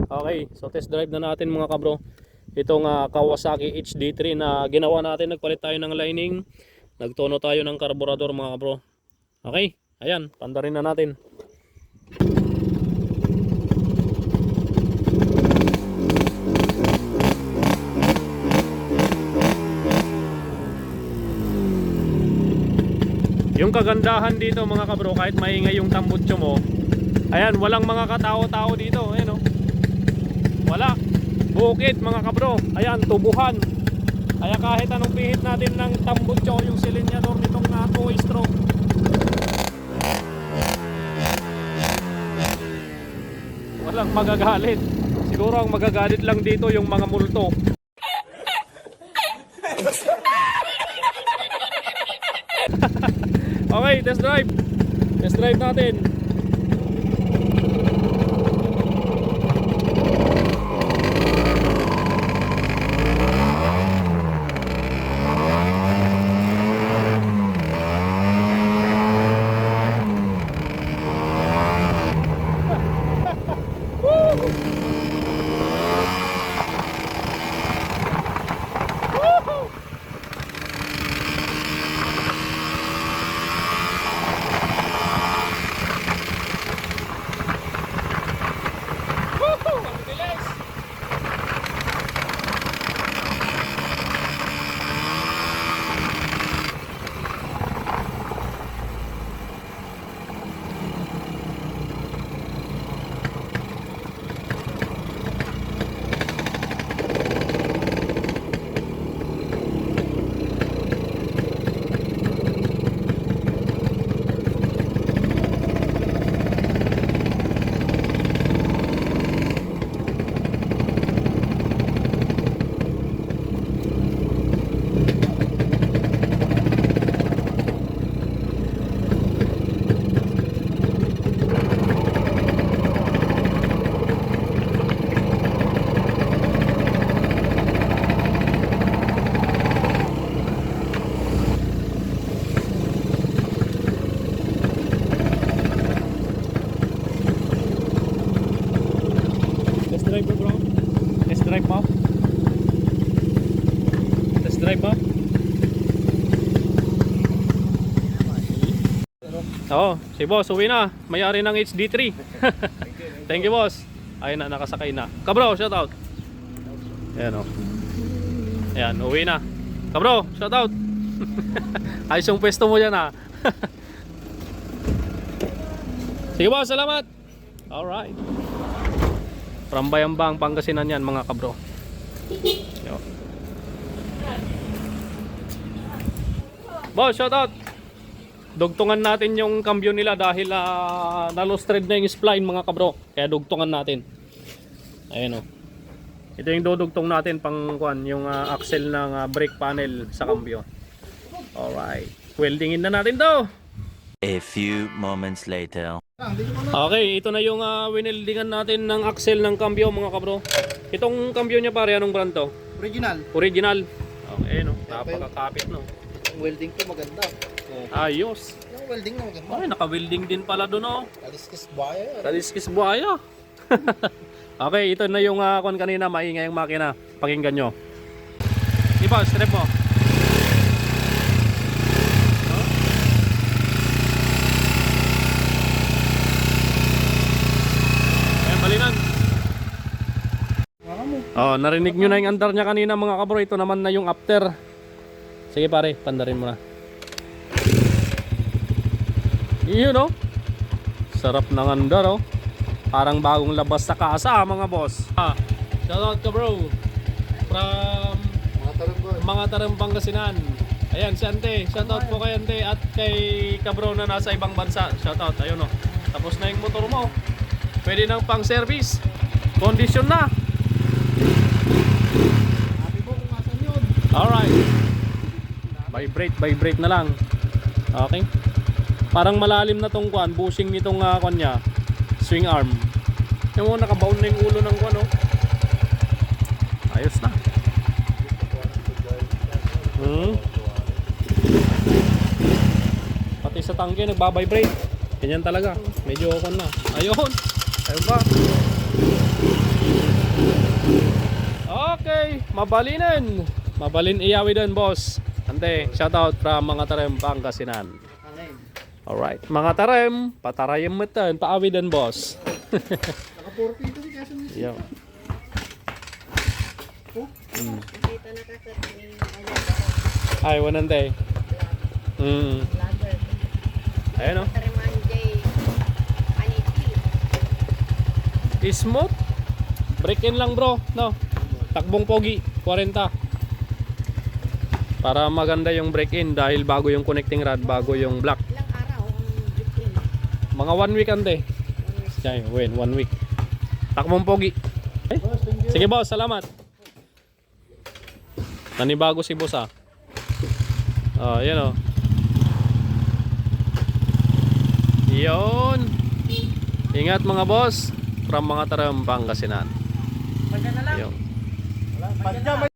Okay, so test drive na natin mga kabro. Itong Kawasaki HD3 na ginawa natin. Nagpalit tayo ng lining. Nagtono tayo ng karburador mga kabro. Okay, ayan, pandarin na natin. Yung kagandahan dito mga kabro, kahit maingay yung tambutso mo, ayan, walang mga katao-tao dito. Ayan o, wala. Bukid mga kabro. Ayan, tubuhan. Kaya kahit anong pihit natin ng tambutso, yung silinyador nitong 2-stroke, walang magagalit. Siguro ang magagalit lang dito yung mga multo. Okay, test drive. Test drive natin. Test drive mo bro? Test drive mo? Test drive mo? Oo, si boss uwi na. May-ari ng HD3. Thank you boss. Ayun na, nakasakay na. Kabro, shout out. Ayan o. Ayan, uwi na. Kabro, shout out. Ayos yung pwesto mo dyan ha. Sige boss, salamat. Alright. From Bayambang, Pangasinan yan mga kabro. Yo. Boss, shout out. Dugtungan natin yung cambio nila dahil nalustred na yung spline mga kabro. Kaya dugtungan natin. Ayan o. Ito yung dudugtong natin pang yung axle ng brake panel sa cambio. Alright. Weldingin na natin to. A few moments later. Okay, ito na yung wineldingan natin ng axle ng cambio mga kabro. Itong cambio niya pare, anong brand to? Original. Original. Okay no, napakakapit no. Ang welding ko maganda. Ayos. Yung welding na maganda. Ay, naka-welding din pala doon oh. Kaliskis buhaya. Kaliskis buhaya. Okay, ito na yung kon kanina, maingay yung makina. Pakinggan nyo. Iba, strip mo. Ayan, balinan. Oh, narinig nyo na yung andar niya kanina mga kabro. Ito naman na yung after. Sige pare, pandarin mo na. Iyon oh. Sarap ng andar oh. Parang bagong labas sa kasa mga boss. Shoutout ka bro. From mga Tarang Pangasinan. Ayan si Ante. Shoutout po kay Ante at kay kabro na nasa ibang bansa. Shoutout. Ayun oh. Tapos na yung motor mo. Pwede nang pang service. Condition na. Alright. Vibrate na lang. Okay. Parang malalim na tong kuan, bushing nitong kuan niya, swing arm. Yung mo nakabaon na yung ulo ng kuan oh. Ayos na. Pati sa tangke nagba-vibrate. Ganyan talaga. Medyo kuan na. Ayun. Ayun ba? Mabalinin. Mabalin iyawi din, boss. Ante, shoutout from mga Tarem, Pangasinan. Alright, mga Tarem, patarayim mo din, paawi din, boss. Naka-40 ito ni Quezon City. Yo. Dito nakakot ni Ay, wanante. vlogger. Ayun, oh. Tariman J. Aniki. Smooth. Break in lang, bro, no. Takbong pogi, 40. Para maganda yung break in dahil bago yung connecting rod, bago yung block. Ilang araw ang break-in? Mga 1 week ante. Yan, win, 1 week. Takbong pogi. Okay? Sige, boss, salamat. Nanibago si boss, ah. Oh, yan, oh. Yun. Ingat mga boss from mga Tarem, Pangasinan. Yun.